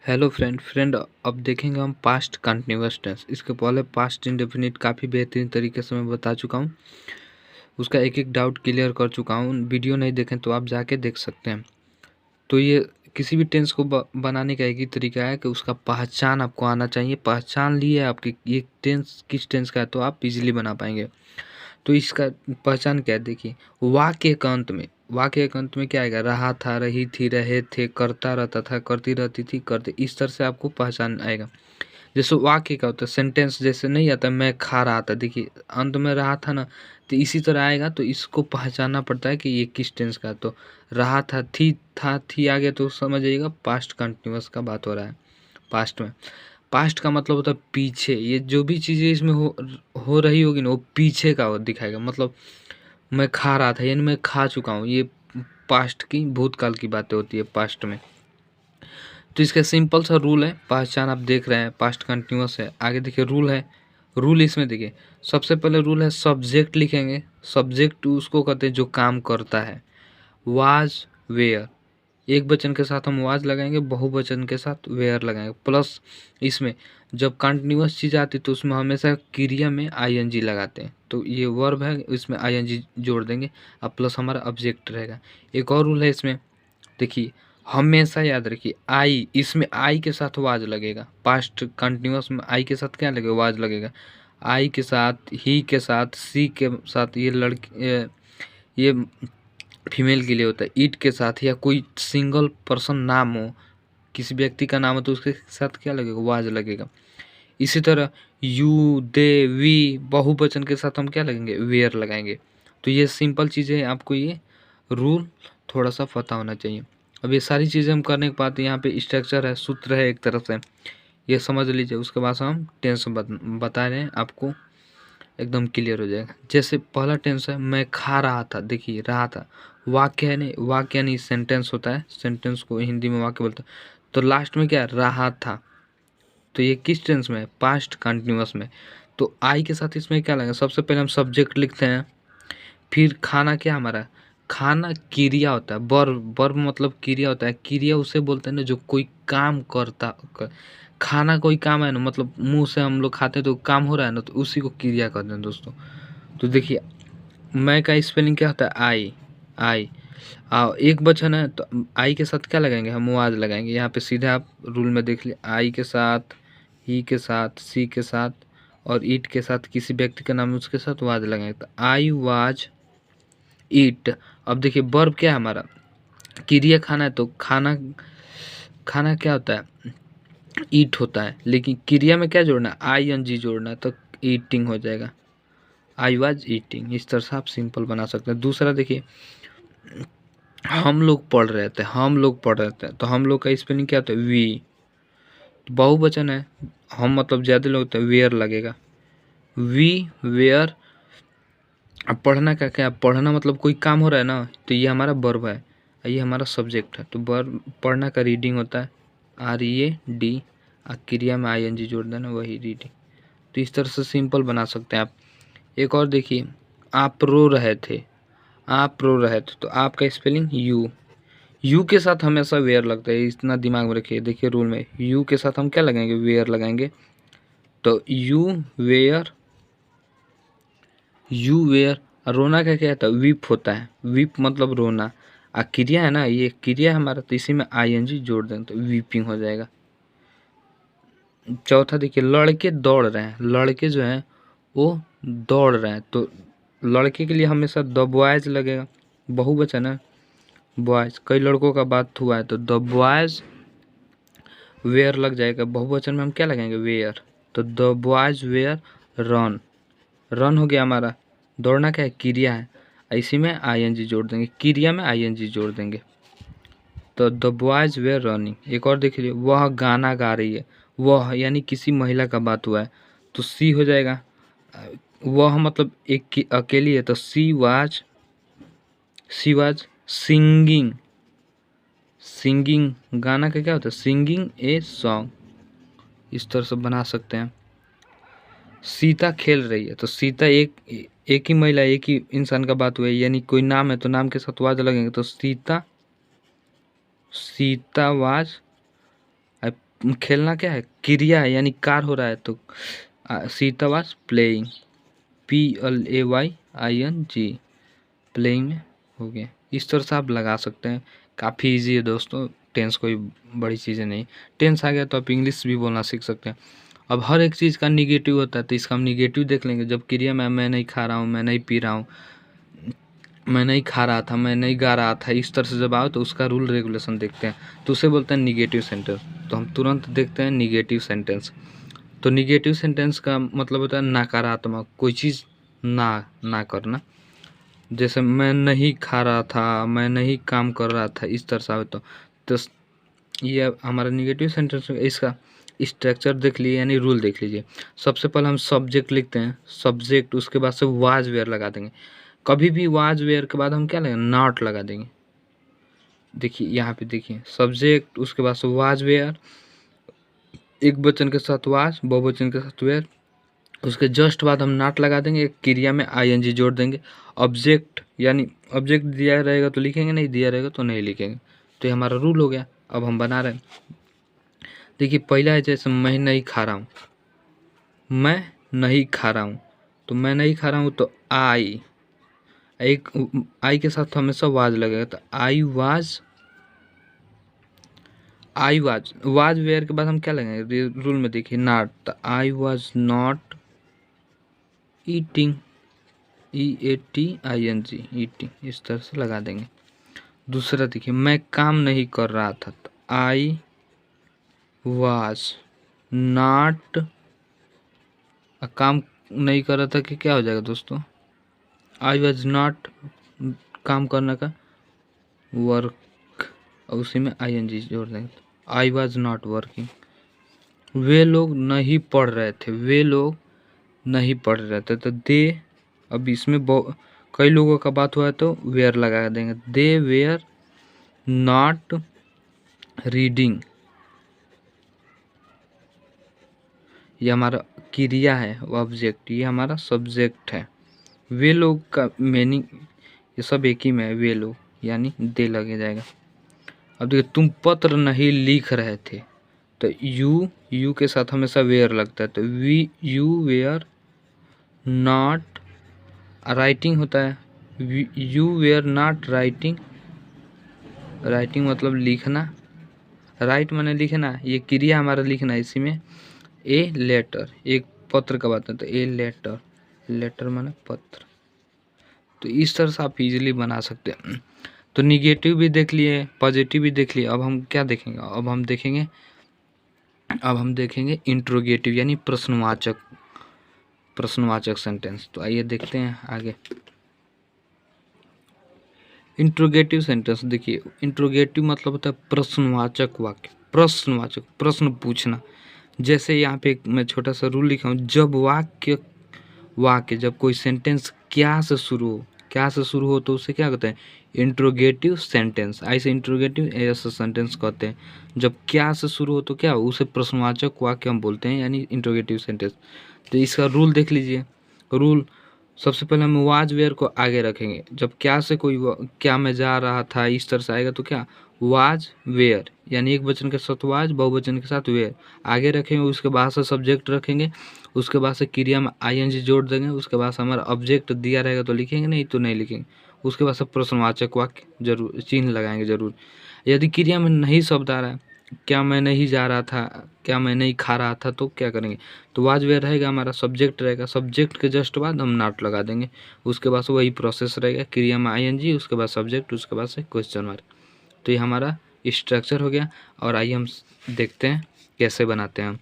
Hello friend अब देखेंगे हम पास्ट कंटिन्यूअस टेंस। इसके पहले पास्ट इंडेफिनिट काफ़ी बेहतरीन तरीके से मैं बता चुका हूँ, उसका एक एक डाउट क्लियर कर चुका हूँ। वीडियो नहीं देखें तो आप जाके देख सकते हैं। तो ये किसी भी टेंस को बनाने का एक ही तरीका है कि उसका पहचान आपको आना चाहिए। पहचान लिए आपकी ये टेंस किस टेंस का है तो आप इजीली बना पाएंगे। तो इसका पहचान क्या है, देखिए वाक्य के अंत में, वाक्य के अंत में क्या आएगा? रहा था, रही थी, रहे थे, करता रहता था, करती रहती थी, करते, इस तरह से आपको पहचान आएगा। जैसे वाक्य का होता है, सेंटेंस जैसे नहीं आता मैं खा रहा था, देखिए अंत में रहा था ना, तो इसी तरह आएगा। तो इसको पहचानना पड़ता है कि ये किस टेंस का है। तो रहा था थी आ गया तो समझ जाइएगा पास्ट कंटिन्यूअस का बात हो रहा है। पास्ट में, पास्ट का मतलब होता है पीछे। ये जो भी चीज़ें इसमें हो रही होगी ना, वो पीछे का वो दिखाएगा। मतलब मैं खा रहा था यानी मैं खा चुका हूँ, ये पास्ट की, भूतकाल की बातें होती है पास्ट में। तो इसका सिंपल सा रूल है, पहचान आप देख रहे हैं पास्ट कंटिन्यूअस है। आगे देखिए रूल है, रूल इसमें देखिए सबसे पहले रूल है सब्जेक्ट लिखेंगे। सब्जेक्ट उसको कहते हैं जो काम करता है। वाज, वेयर, एक वचन के साथ हम वाज लगाएंगे, बहुवचन के साथ वेयर लगाएंगे। प्लस इसमें जब कंटिन्यूअस चीज़ आती है तो उसमें हमेशा क्रिया में आईएनजी लगाते हैं। तो ये वर्ब है, इसमें आईएनजी जोड़ देंगे, अब प्लस हमारा ऑब्जेक्ट रहेगा। एक और रूल है इसमें, देखिए हमेशा याद रखिए आई, इसमें आई के साथ वाज लगेगा। पास्ट कंटिन्यूअस में आई के साथ क्या लगेगा? वाज लगेगा। आई के साथ, ही के साथ, सी के साथ, ये लड़की, ये फीमेल के लिए होता है। इट के साथ, या कोई सिंगल पर्सन नाम हो, किसी व्यक्ति का नाम हो तो उसके साथ क्या लगेगा? वाज लगेगा। इसी तरह यू, दे, वी, बहुवचन के साथ हम क्या लगेंगे? वेयर लगाएंगे। तो ये सिंपल चीज़ें हैं, आपको ये रूल थोड़ा सा पता होना चाहिए। अब ये सारी चीज़ें हम करने के बाद यहाँ पे स्ट्रक्चर है, सूत्र है एक तरफ से, ये समझ लीजिए। उसके बाद हम टेंस बता रहे हैं आपको, एकदम क्लियर हो जाएगा। जैसे पहला टेंस है मैं खा रहा था, देखिए रहा था वाक्य है, नहीं वाक्य नहीं सेंटेंस होता है, सेंटेंस को हिंदी में वाक्य बोलते हैं। तो लास्ट में क्या है? रहा था। तो ये किस टेंस में है? पास्ट कंटिन्यूअस में। तो आई के साथ इसमें क्या लगेगा? सबसे पहले हम सब्जेक्ट लिखते हैं, फिर खाना क्या हमारा? खाना क्रिया होता है। वर्ब मतलब क्रिया होता है। क्रिया उसे बोलते हैं ना जो कोई काम खाना कोई काम है ना, मतलब मुंह से हम लोग खाते हैं तो काम हो रहा है ना, तो उसी को क्रिया कहते हैं दोस्तों। तो देखिए मैं का स्पेलिंग क्या होता है? आई, आई। एक वचन है तो आई के साथ क्या लगाएंगे? हम वाज लगाएंगे। यहाँ पे सीधे आप रूल में देख लिए, आई के साथ, ही के साथ, सी के साथ और इट के साथ, किसी व्यक्ति का नाम है उसके साथ वाज लगाएंगे। तो आई वाज ईट। अब देखिए वर्ब क्या है हमारा? क्रिया खाना है, तो खाना, खाना क्या होता है? ईट होता है। लेकिन क्रिया में क्या जोड़ना है? आई एन जी जोड़ना है, तो ईटिंग हो जाएगा। I was eating. इस तरह से आप सिंपल बना सकते हैं। दूसरा देखिए हम लोग पढ़ रहे थे, हम लोग पढ़ रहे थे, तो हम लोग का स्पेलिंग क्या होता है? वी। बहुवचन है, हम मतलब ज़्यादा लोग होते हैं, वेयर लगेगा। We were. अब पढ़ना का क्या? पढ़ना मतलब कोई काम हो रहा है ना, तो ये हमारा वर्ब है, ये हमारा सब्जेक्ट है। तो वर्ब पढ़ना का रीडिंग होता है RED, क्रिया में ING जोड़ देना, वही रीडिंग। तो इस तरह से सिंपल बना सकते हैं आप। एक और देखिए आप रो रहे थे, आप रो रहे थे, तो आपका स्पेलिंग यू। यू के साथ हमेशा वेयर लगता है, इतना दिमाग में रखिए। देखिए रूल में यू के साथ हम क्या लगाएंगे? वेयर लगाएंगे। तो यू वेयर, यू वेयर। रोना का क्या होता है? वीप होता है। वीप मतलब रोना। क्रिया है ना, ये क्रिया है हमारा, तो इसी में ING जोड़ दें तो वीपिंग हो जाएगा। चौथा देखिए लड़के दौड़ रहे हैं, लड़के जो हैं वो दौड़ रहे हैं, तो लड़के के लिए हमेशा द बॉयज लगेगा। बहुवचन है बॉयज, कई लड़कों का बात हुआ है तो द बॉयज वेयर लग जाएगा। बहुवचन में हम क्या लगाएंगे? वेयर। तो the boys were run. Run हो गया हमारा। दौड़ना क्या है? क्रिया है, इसी में ING जोड़ देंगे, क्रिया में ING जोड़ देंगे। तो द बॉयज वेयर रनिंग। एक और देख लीजिए वह गाना गा रही है, वह यानी किसी महिला का बात हुआ है, तो सी हो जाएगा। वह मतलब एक अकेली है, तो सी वाज सिंगिंग। सिंगिंग गाना का क्या होता है? Singing a song. इस तरह से बना सकते हैं। सीता खेल रही है, तो सीता एक ही महिला, एक ही इंसान का बात हुआ है, यानी कोई नाम है तो नाम के साथ वाज लगेंगे, तो सीता, सीता वाज खेलना क्या है, क्रिया है यानी कार हो रहा है, तो Sita was playing, PLAYING, playing में हो गया। इस तरह से आप लगा सकते हैं, काफ़ी इजी है दोस्तों, टेंस कोई बड़ी चीज़ें नहीं। टेंस आ गया तो आप इंग्लिश भी बोलना सीख सकते हैं। अब हर एक चीज़ का निगेटिव होता है, तो इसका हम निगेटिव देख लेंगे। जब क्रिया में मैं नहीं खा रहा हूँ, मैं नहीं पी रहा हूँ, मैं नहीं खा रहा था, मैं नहीं गा रहा था, इस तरह से जब आओ तो उसका रूल रेगुलेशन देखते हैं, तो उसे बोलते हैं निगेटिव सेंटेंस। तो हम तुरंत देखते हैं निगेटिव सेंटेंस। तो निगेटिव सेंटेंस का मतलब होता है नकारात्मक, कोई चीज़ ना करना। जैसे मैं नहीं खा रहा था, मैं नहीं काम कर रहा था, इस तरह से आए तो ये हमारा निगेटिव सेंटेंस। इसका स्ट्रक्चर देख लीजिए यानी रूल देख लीजिए। सबसे पहले हम सब्जेक्ट लिखते हैं, सब्जेक्ट, उसके बाद से वाज वेयर लगा देंगे। कभी भी वाज वेयर के बाद हम क्या लगाएंगे, नॉट लगा देंगे। देखिए यहाँ पे देखिए, सब्जेक्ट, उसके बाद से वाज वेयर, एक वचन के साथ वाज, बहुवचन के साथ वेयर, उसके जस्ट बाद हम नॉट लगा देंगे, एक क्रिया में ING जोड़ देंगे। ऑब्जेक्ट यानी ऑब्जेक्ट दिया रहेगा तो लिखेंगे, नहीं दिया रहेगा तो नहीं लिखेंगे। तो ये हमारा रूल हो गया। अब हम बना रहे हैं, देखिए पहला है जैसे मैं नहीं खा रहा हूँ, मैं नहीं खा रहा हूँ, तो मैं नहीं खा रहा हूँ तो एक आई के साथ हमेशा वाज लगेगा, तो वाज वेयर के बाद हम क्या लगाएंगे रूल में, देखिए नॉट, तो I was not eating, EATING, eating, इस तरह से लगा देंगे। दूसरा देखिए, मैं काम नहीं कर रहा था, तो आई वाज नॉट, काम नहीं कर रहा था कि क्या हो जाएगा दोस्तों, आई वाज नॉट, काम करने का वर्क, और उसी में ING जोड़ देंगे, आई वाज नॉट वर्किंग। वे लोग नहीं पढ़ रहे थे, वे लोग नहीं पढ़ रहे थे, तो दे, अब इसमें कई लोगों का बात हुआ है तो वेयर लगा देंगे, दे वेयर नॉट रीडिंग। ये हमारा क्रिया है, ऑब्जेक्ट, ये हमारा सब्जेक्ट है। वे लोग का मीनिंग ये सब एक ही में है, वे लोग यानी दे लगे जाएगा। अब देखिए, तुम पत्र नहीं लिख रहे थे, तो यू के साथ हमेशा वेयर लगता है, तो यू वेयर नॉट राइटिंग होता है, you were not writing, writing मतलब लिखना, राइट माने लिखना, ये क्रिया हमारा लिखना, इसी में ए लेटर, एक पत्र का बात है तो ए लेटर, लेटर माने पत्र। तो इस तरह से आप इजीली बना सकते हैं। तो निगेटिव भी देख लिए, पॉजिटिव भी देख लिए, अब हम क्या देखेंगे, अब हम देखेंगे इंट्रोगेटिव यानी प्रश्नवाचक सेंटेंस। तो आइए देखते हैं आगे। इंट्रोगेटिव सेंटेंस देखिए, इंट्रोगेटिव मतलब होता है प्रश्नवाचक वाक्य, प्रश्नवाचक, प्रश्न पूछना। जैसे यहाँ पे मैं छोटा सा रूल लिखा हूँ, जब वाक्य जब कोई सेंटेंस क्या से शुरू हो तो उसे क्या कहते हैं, इंट्रोगेटिव सेंटेंस। ऐसे इंट्रोगेटिव ऐसा सेंटेंस कहते हैं। जब क्या से शुरू हो तो क्या हो, उसे प्रश्नवाचक वाक्य हम बोलते हैं यानी इंट्रोगेटिव सेंटेंस। तो इसका रूल देख लीजिए। रूल, सबसे पहले हम वाज वेयर को आगे रखेंगे। जब क्या से कोई क्या मैं जा रहा था इस तरह से आएगा तो क्या, वाज वेयर यानी एक वचन के साथ वाज, बहुवचन के साथ वेयर आगे रखेंगे। उसके बाद से सब्जेक्ट रखेंगे, उसके बाद से क्रिया में ING जोड़ देंगे। उसके बाद से हमारा ऑब्जेक्ट दिया रहेगा तो लिखेंगे, नहीं तो नहीं लिखेंगे। उसके बाद से प्रश्नवाचक वाक्य जरूर चिन्ह लगाएंगे जरूर। यदि क्रिया में नहीं शब्द आ रहा है, क्या मैं नहीं जा रहा था, क्या मैं नहीं खा रहा था, तो क्या करेंगे, तो वाज वेयर रहेगा, हमारा सब्जेक्ट रहेगा, सब्जेक्ट के जस्ट बाद हम नॉट लगा देंगे। उसके बाद से वही प्रोसेस रहेगा, क्रिया में ING, उसके बाद सब्जेक्ट, उसके बाद से क्वेश्चन मार्क। तो ये हमारा स्ट्रक्चर हो गया। और आइए हम देखते हैं कैसे बनाते हैं हम।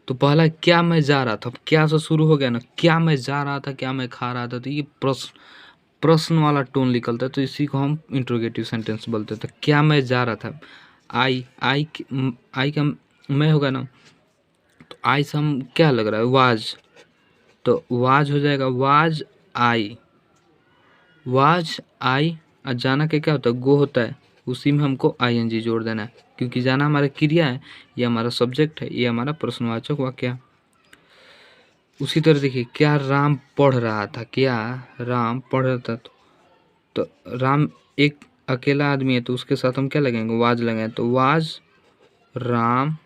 तो पहला क्या मैं जा रहा था, क्या से शुरू हो गया ना, क्या मैं जा रहा था, क्या मैं खा रहा था, तो ये प्रश्न वाला टोन निकलता है, तो इसी को हम इंट्रोगेटिव सेंटेंस बोलते हैं। तो क्या मैं जा रहा था, आई का मैं होगा ना, तो आई से हम क्या लग रहा है, वाज, तो वाज हो जाएगा, वाज आई। और जाना के क्या होता है, गो होता है, उसी में हमको ING जोड़ देना है, क्योंकि जाना हमारा क्रिया है, ये हमारा सब्जेक्ट है, ये हमारा प्रश्नवाचक वाक्य है। उसी तरह देखिए, क्या राम पढ़ रहा था, क्या राम पढ़ रहा था, तो राम एक अकेला आदमी है, तो उसके साथ हम क्या लगेंगे, वाज लगाएं, तो वाज राम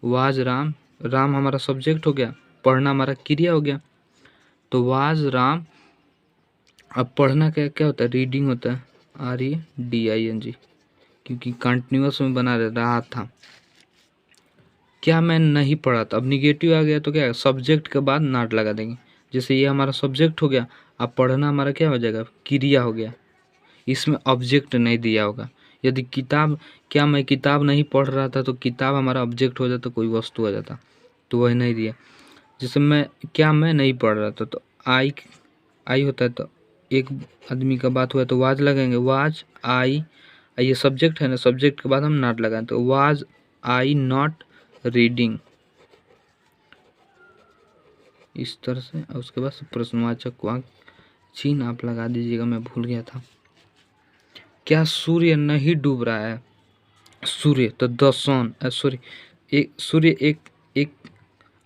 वाज राम, राम हमारा सब्जेक्ट हो गया, पढ़ना हमारा क्रिया हो गया। तो वाज राम, अब पढ़ना क्या क्या होता है, रीडिंग होता है, REDING, क्योंकि कंटिन्यूअस में बना रहा था। क्या मैं नहीं पढ़ा था, अब निगेटिव आ गया तो क्या है, सब्जेक्ट के बाद नॉट लगा देंगे। जैसे ये हमारा सब्जेक्ट हो गया, अब पढ़ना हमारा क्या हो जाएगा, क्रिया हो गया, इसमें ऑब्जेक्ट नहीं दिया होगा। यदि किताब, क्या मैं किताब नहीं पढ़ रहा था, तो किताब हमारा ऑब्जेक्ट हो जाता, कोई वस्तु आ जाता, तो वही नहीं दिया। जैसे मैं नहीं पढ़ रहा था, तो आई होता है, तो एक आदमी का बात हुआ तो वाज लगाएंगे, वाज आई, ये सब्जेक्ट है ना, सब्जेक्ट के बाद हम नॉट लगाएं, तो वाज आई नॉट रीडिंग, इस तरह से। और उसके बाद प्रश्नवाचक वाक्य चिन्ह आप लगा दीजिएगा, मैं भूल गया था। क्या सूर्य नहीं डूब रहा है, सूर्य तो द सन, सॉरी, एक सूर्य, एक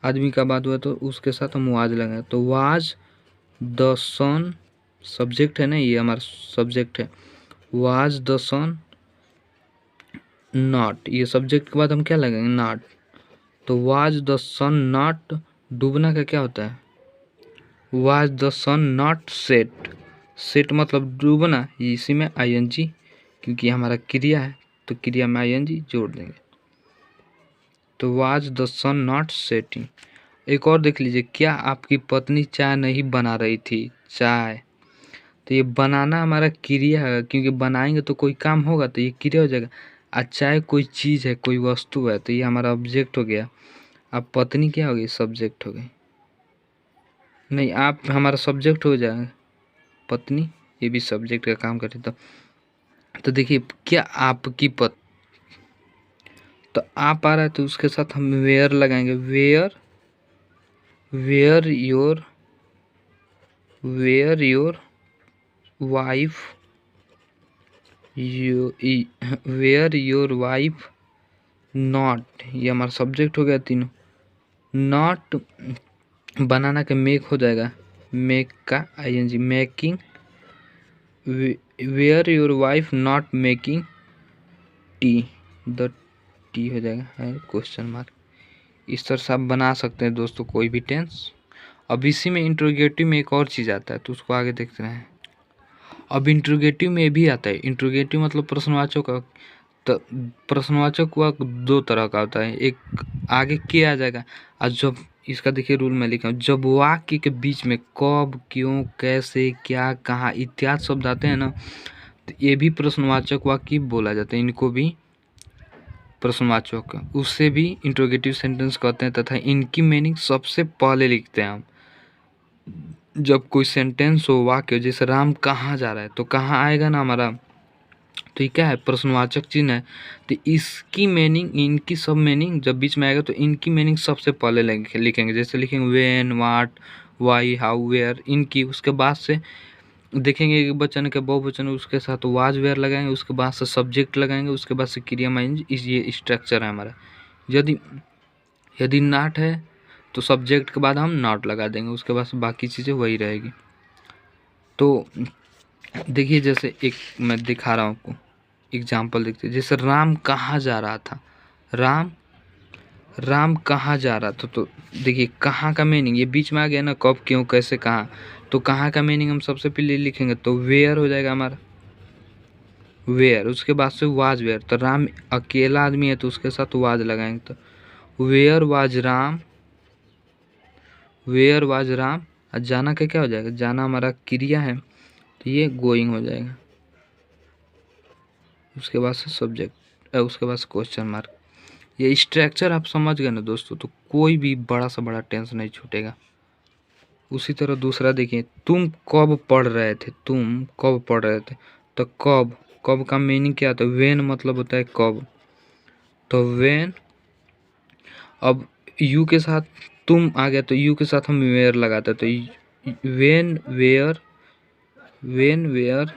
आदमी का बात हुआ तो उसके साथ हम वाज लगाए, तो वाज द सन, सब्जेक्ट है ना, ये हमारा सब्जेक्ट है, वाज द सन नॉट, ये सब्जेक्ट के बाद हम क्या लगाएंगे, नॉट, तो वाज द सन नॉट, डूबना का क्या होता है, was the sun not set, set मतलब डूबना, इसी में ING, क्योंकि हमारा क्रिया है तो क्रिया में ING जोड़ देंगे, तो was the sun not setting. एक और देख लीजिए, क्या आपकी पत्नी चाय नहीं बना रही थी, चाय, तो ये बनाना हमारा क्रिया है, क्योंकि बनाएंगे तो कोई काम होगा, तो ये क्रिया हो जाएगा। आज चाय कोई चीज़ है, कोई वस्तु है, तो ये हमारा ऑब्जेक्ट हो गया। अब पत्नी क्या हो गई, सब्जेक्ट हो गई, नहीं आप हमारा सब्जेक्ट हो जाएगा, पत्नी ये भी सब्जेक्ट का काम करे, तो देखिए, क्या आपकी तो आप आ रहा है, तो उसके साथ हम वेयर लगाएंगे, were, were your wife, were your wife not, ये हमारा सब्जेक्ट हो गया तीनों। नॉट बनाना के मेक हो जाएगा, मेक का ING, making, were your wife not making tea, the tea हो जाएगा है क्वेश्चन मार्क। इस तरह से आप बना सकते हैं दोस्तों कोई भी टेंस। अब इसी में इंट्रोगेटिव में एक और चीज़ आता है, तो उसको आगे देखते हैं। अब इंट्रोगेटिव में भी आता है, इंट्रोगेटिव मतलब प्रश्नवाचक का, तो प्रश्नवाचक वाक्य दो तरह का होता है, एक आगे के आ जाएगा, और जब इसका देखिए रूल में लिखा हूँ, जब वाक्य के बीच में कब, क्यों, कैसे, क्या, कहाँ इत्यादि शब्द आते हैं ना, तो ये भी प्रश्नवाचक वाक्य बोला जाता है, इनको भी प्रश्नवाचक, उससे भी इंट्रोगेटिव सेंटेंस कहते हैं, तथा इनकी मीनिंग सबसे पहले लिखते हैं हम। जब कोई सेंटेंस हो, वाक्य, जैसे राम कहाँ जा रहा है, तो कहाँ आएगा ना हमारा, तो ये क्या है, प्रश्नवाचक चिन्ह है, तो इसकी मीनिंग, इनकी सब मीनिंग जब बीच में आएगा, तो इनकी मीनिंग सबसे पहले लिखेंगे, जैसे लिखेंगे when, what, why, how, where, इनकी, उसके बाद से देखेंगे एक वचन के बहुवचन, उसके साथ वाज वेयर लगाएंगे, उसके बाद से सब्जेक्ट लगाएंगे, उसके बाद से क्रिया माइंज, ये स्ट्रक्चर है हमारा। यदि यदि नॉट है तो सब्जेक्ट के बाद हम नॉट लगा देंगे, उसके बाद से बाकी चीज़ें वही रहेगी। तो देखिए, जैसे एक मैं दिखा रहा हूँ आपको एग्जाम्पल, देखते जैसे राम कहाँ जा रहा था, राम राम कहाँ जा रहा था, तो देखिए कहाँ का मीनिंग ये बीच में आ गया ना, कब, क्यों, कैसे, कहाँ, तो कहाँ का मीनिंग हम सबसे पहले लिखेंगे, तो वेयर हो जाएगा हमारा, वेयर, उसके बाद से वाज वेयर, तो राम अकेला आदमी है तो उसके साथ वाज लगाएंगे, तो were was Ram, were was Ram, और जाना का क्या हो जाएगा, जाना हमारा क्रिया है, तो ये गोइंग हो जाएगा, उसके बाद से सब्जेक्ट, उसके बाद से क्वेश्चन मार्क। ये स्ट्रक्चर आप समझ गए ना दोस्तों, तो कोई भी बड़ा से बड़ा टेंस नहीं छूटेगा। उसी तरह दूसरा देखिए, तुम कब पढ़ रहे थे, तुम कब पढ़ रहे थे, तो कब, कब का मीनिंग क्या होता है, वेन मतलब होता है कब, तो वेन, अब यू के साथ तुम आ गया, तो यू के साथ हम वेयर लगाते, तो when were, when were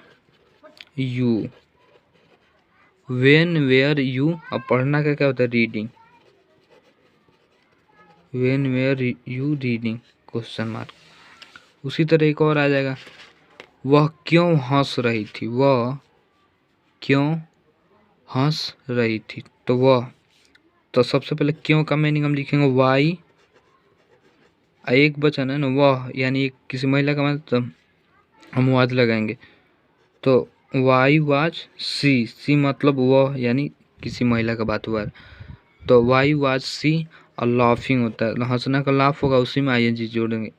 you, when were you, अब पढ़ना का क्या होता है, reading, when were you reading, question mark. उसी तरह एक और आ जाएगा, वह क्यों हंस रही थी, वह क्यों हंस रही थी, तो वह तो सबसे पहले क्यों का मीनिंग हम लिखेंगे वाई, एक वचन है ना वह, यानी एक किसी महिला का मतलब, तो हम वाज लगाएंगे। तो वाई वाज सी, सी मतलब वह यानी किसी महिला का बात हुआ है। तो वाई वाज सी और लाफिंग होता है, हंसना का लाफ होगा, उसी में आई एन जी जोड़ेंगे,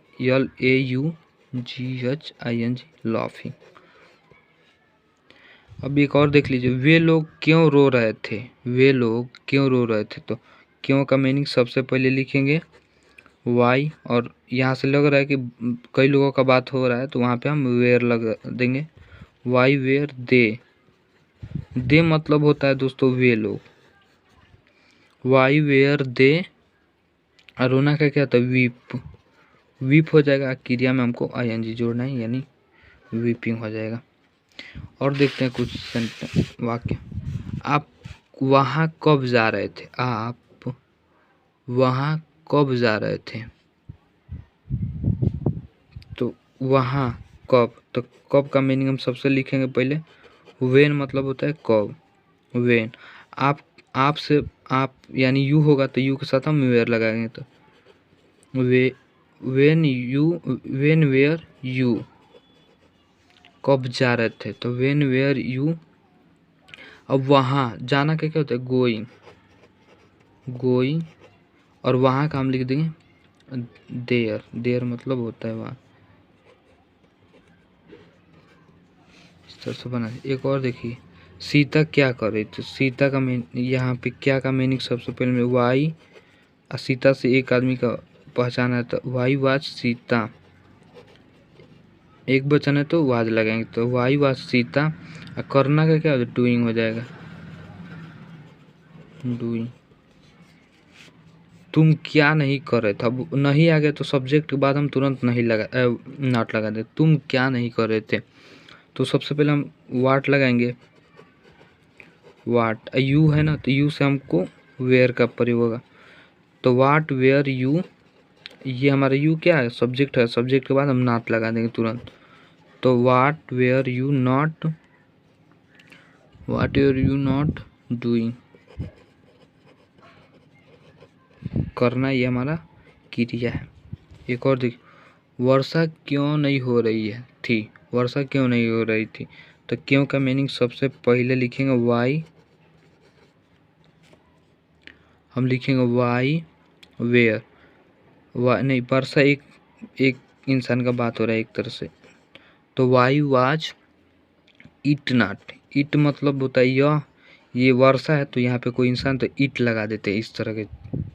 LAUGHING लाफिंग। अब एक और देख लीजिए, वे लोग क्यों रो रहे थे, वे लोग क्यों रो रहे थे। तो क्यों का मीनिंग सबसे पहले लिखेंगे वाई, और यहाँ से लग रहा है कि कई लोगों का बात हो रहा है तो वहाँ पे हम वेयर लगा देंगे, वाई वेयर दे मतलब होता है दोस्तों वे लोग, वाई वेयर दे। और रोना का क्या होता है वीप, वीप हो जाएगा, क्रिया में हमको ING जोड़ना है यानी वीपिंग हो जाएगा। और देखते हैं कुछ वाक्य, आप वहाँ कब जा रहे थे, आप वहाँ कब जा रहे थे। तो वहाँ कब, तो कब का मीनिंग हम सबसे लिखेंगे पहले, वेन मतलब होता है कब, वेन। आप से आप यानी यू होगा तो यू के साथ हम वेयर लगाएंगे, तो वेन वेयर यू, कब जा रहे थे, तो वेन वेयर यू। अब वहाँ जाना क्या क्या होता है गोइंग, और वहाँ का हम लिख देंगे देयर मतलब होता है वहाँ, इस तरह से बना। एक और देखिए, सीता क्या कर रही थी, सीता का यहाँ पे क्या का मीनिंग सबसे पहले में वाई, और सीता से एक आदमी का पहचान है तो वाई वाज सीता, एक वचन है तो वाज लगाएंगे, तो वाई वाज सीता। और करना का क्या होता है डूइंग हो जाएगा, डूइंग। तुम क्या नहीं कर रहे थे, अब नहीं आ गया तो सब्जेक्ट के बाद हम तुरंत नहीं नॉट लगा दे, तुम क्या नहीं कर रहे थे। तो सबसे पहले हम वाट लगाएंगे, वाट, यू है ना तो यू से हमको वेयर का प्रयोग होगा, तो वाट वेयर यू, ये हमारा यू क्या है सब्जेक्ट है, सब्जेक्ट के बाद हम नॉट लगा देंगे तुरंत। तो what were you not, what were you not doing, करना ये हमारा क्रिया है। एक और देखिए, वर्षा क्यों नहीं हो रही है थी, वर्षा क्यों नहीं हो रही थी। तो क्यों का मीनिंग सबसे पहले लिखेंगे वाई, हम लिखेंगे वाई वेयर, नहीं वर्षा एक इंसान का बात हो रहा है एक तरह से, तो why was it not, it मतलब होता है यह, ये वर्षा है तो यहाँ पे कोई इंसान तो इट लगा देते हैं इस तरह के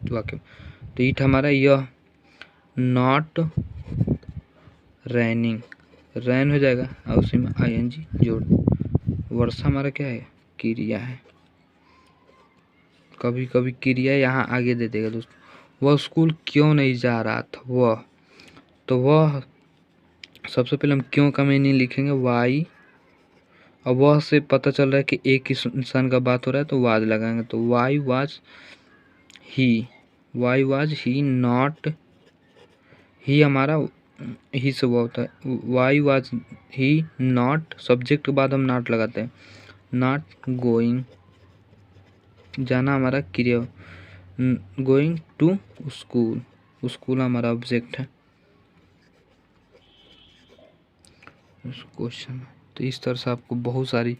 वाक्य। तो इट हमारा यह नॉट रैनिंग, रैन हो जाएगा और उसी में ING जोड़, वर्षा हमारा क्या है क्रिया है, कभी कभी क्रिया यहाँ आगे दे देगा दोस्तों। वह स्कूल क्यों नहीं जा रहा था, वह, तो वह सबसे पहले हम क्यों का मीनिंग लिखेंगे वाई, और वह से पता चल रहा है कि एक ही इंसान का बात हो रहा है तो वाज लगाएंगे, तो वाई वाज ही नॉट, ही हमारा ही से वो होता है, why was he not, subject के बाद हम नॉट लगाते हैं, नॉट गोइंग, जाना हमारा क्रिया, गोइंग टू स्कूल, स्कूल हमारा ऑब्जेक्ट है क्वेश्चन। तो इस तरह से आपको बहुत सारी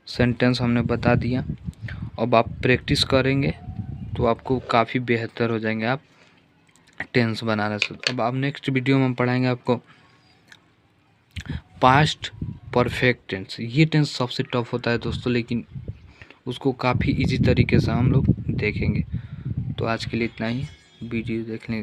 सेंटेंस हमने बता दिया, अब आप प्रैक्टिस करेंगे तो आपको काफ़ी बेहतर हो जाएंगे आप टेंस बनाने से। अब आप नेक्स्ट वीडियो में हम पढ़ाएंगे आपको पास्ट परफेक्ट टेंस, ये टेंस सबसे टफ होता है दोस्तों, लेकिन उसको काफ़ी इजी तरीके से हम लोग देखेंगे। तो आज के लिए इतना ही, वीडियो देखने